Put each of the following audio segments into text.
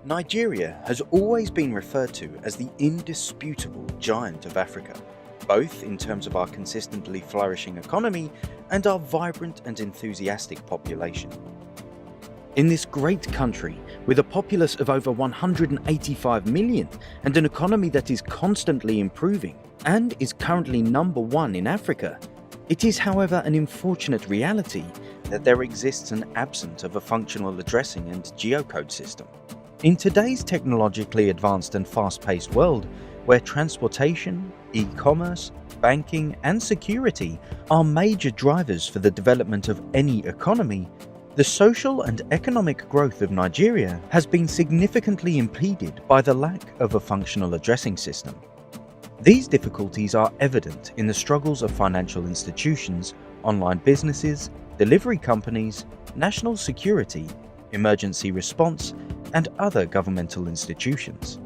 Nigeria has always been referred to as the indisputable giant of Africa, both in terms of our consistently flourishing economy and our vibrant and enthusiastic population. In this great country, with a populace of over 185 million and an economy that is constantly improving and is currently number one in Africa, it is, however, an unfortunate reality that there exists an absence of a functional addressing and geocode system. In today's technologically advanced and fast-paced world, where transportation, e-commerce, banking and security are major drivers for the development of any economy, the social and economic growth of Nigeria has been significantly impeded by the lack of a functional addressing system. These difficulties are evident in the struggles of financial institutions, online businesses, delivery companies, national security, emergency response, and other governmental institutions.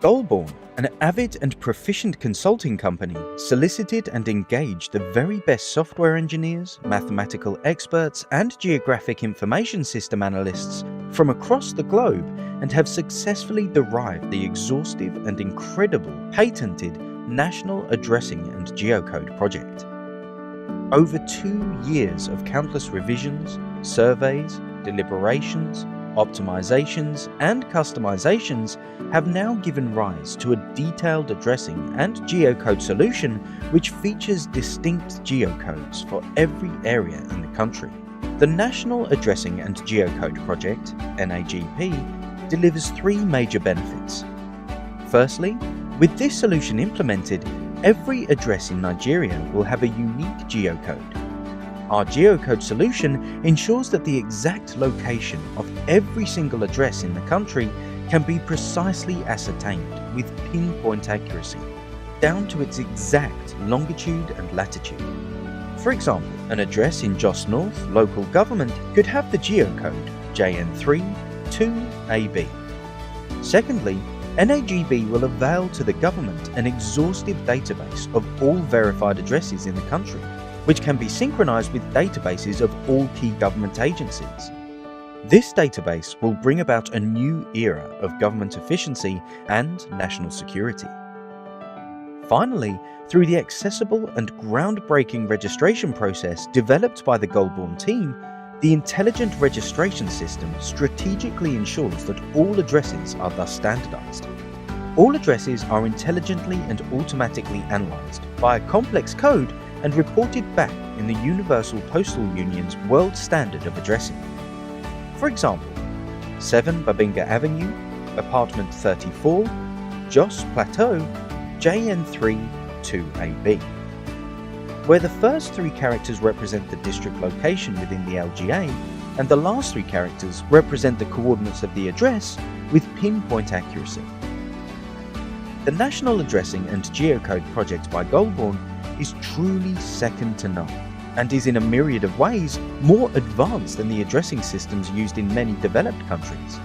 Goalborn, an avid and proficient consulting company, solicited and engaged the very best software engineers, mathematical experts, and geographic information system analysts from across the globe and have successfully derived the exhaustive and incredible patented National Addressing and Geocode project. Over 2 years of countless revisions, surveys, deliberations, optimizations, and customizations have now given rise to a detailed addressing and geocode solution which features distinct geocodes for every area in the country. The National Addressing and Geocode Project, NAGP, delivers 3 major benefits. Firstly, with this solution implemented, every address in Nigeria will have a unique geocode. Our geocode solution ensures that the exact location of every single address in the country can be precisely ascertained with pinpoint accuracy, down to its exact longitude and latitude. For example, an address in Jos North local government could have the geocode JN3 2AB. Secondly, NAGB will avail to the government an exhaustive database of all verified addresses in the country, which can be synchronized with databases of all key government agencies. This database will bring about a new era of government efficiency and national security. Finally, through the accessible and groundbreaking registration process developed by the Goalborn team, the intelligent registration system strategically ensures that all addresses are thus standardized. All addresses are intelligently and automatically analyzed by a complex code and reported back in the Universal Postal Union's world standard of addressing. For example, 7 Babinga Avenue, Apartment 34, Jos Plateau, JN3 2AB, where the first 3 characters represent the district location within the LGA and the last 3 characters represent the coordinates of the address with pinpoint accuracy. The National Addressing and Geocode project by Goalborn is truly second to none and is in a myriad of ways more advanced than the addressing systems used in many developed countries.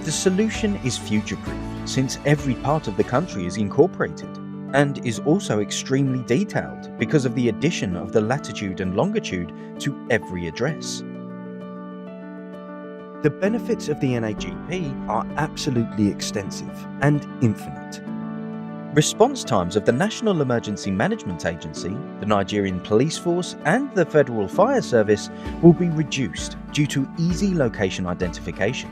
The solution is future-proof since every part of the country is incorporated and is also extremely detailed because of the addition of the latitude and longitude to every address. The benefits of the NAGP are absolutely extensive and infinite. Response times of the National Emergency Management Agency, the Nigerian Police Force and the Federal Fire Service will be reduced due to easy location identification.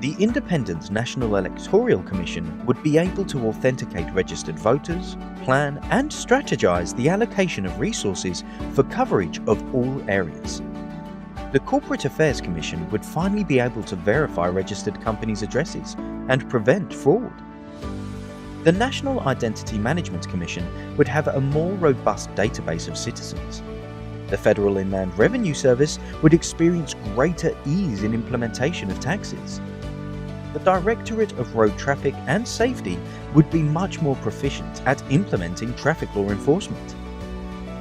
The Independent National Electoral Commission would be able to authenticate registered voters, plan and strategize the allocation of resources for coverage of all areas. The Corporate Affairs Commission would finally be able to verify registered companies' addresses and prevent fraud. The National Identity Management Commission would have a more robust database of citizens. The Federal Inland Revenue Service would experience greater ease in implementation of taxes. The Directorate of Road Traffic and Safety would be much more proficient at implementing traffic law enforcement.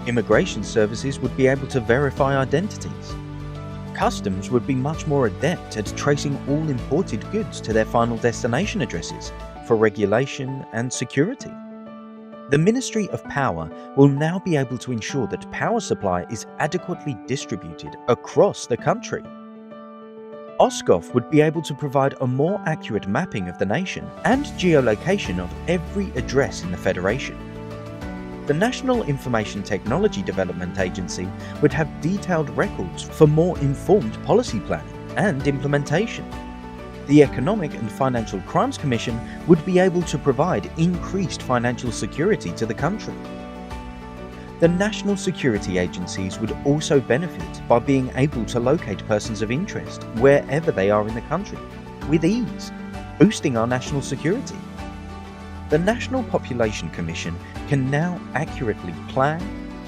Immigration services would be able to verify identities. Customs would be much more adept at tracing all imported goods to their final destination addresses for regulation and security. The Ministry of Power will now be able to ensure that power supply is adequately distributed across the country. OSCOF would be able to provide a more accurate mapping of the nation and geolocation of every address in the Federation. The National Information Technology Development Agency would have detailed records for more informed policy planning and implementation. The Economic and Financial Crimes Commission would be able to provide increased financial security to the country. The national security agencies would also benefit by being able to locate persons of interest wherever they are in the country, with ease, boosting our national security. The National Population Commission can now accurately plan,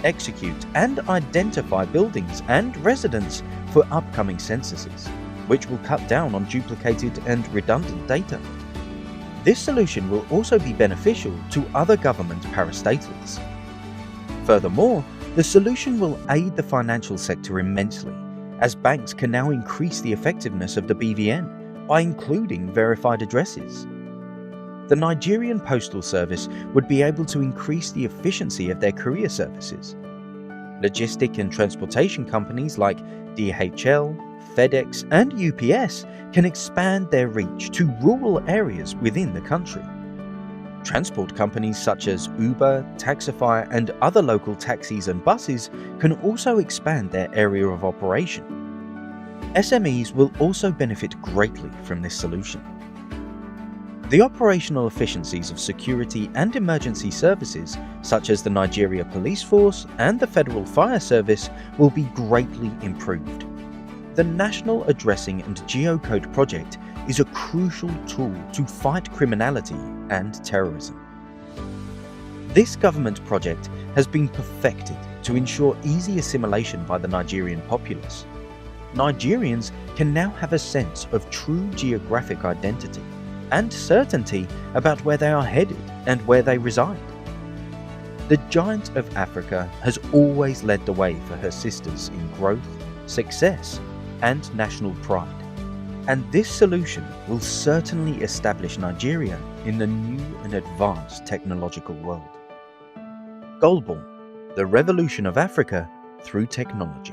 execute, and identify buildings and residents for upcoming censuses, which will cut down on duplicated and redundant data. This solution will also be beneficial to other government parastatals. Furthermore, the solution will aid the financial sector immensely, as banks can now increase the effectiveness of the BVN by including verified addresses. The Nigerian Postal Service would be able to increase the efficiency of their courier services. Logistic and transportation companies like DHL, FedEx, and UPS can expand their reach to rural areas within the country. Transport companies such as Uber, Taxify, and other local taxis and buses can also expand their area of operation. SMEs will also benefit greatly from this solution. The operational efficiencies of security and emergency services, such as the Nigeria Police Force and the Federal Fire Service, will be greatly improved. The National Addressing and Geocode Project is a crucial tool to fight criminality and terrorism. This government project has been perfected to ensure easy assimilation by the Nigerian populace. Nigerians can now have a sense of true geographic identity and certainty about where they are headed and where they reside. The Giant of Africa has always led the way for her sisters in growth, success, and national pride. And this solution will certainly establish Nigeria in the new and advanced technological world. Goalborn, the revolution of Africa through technology.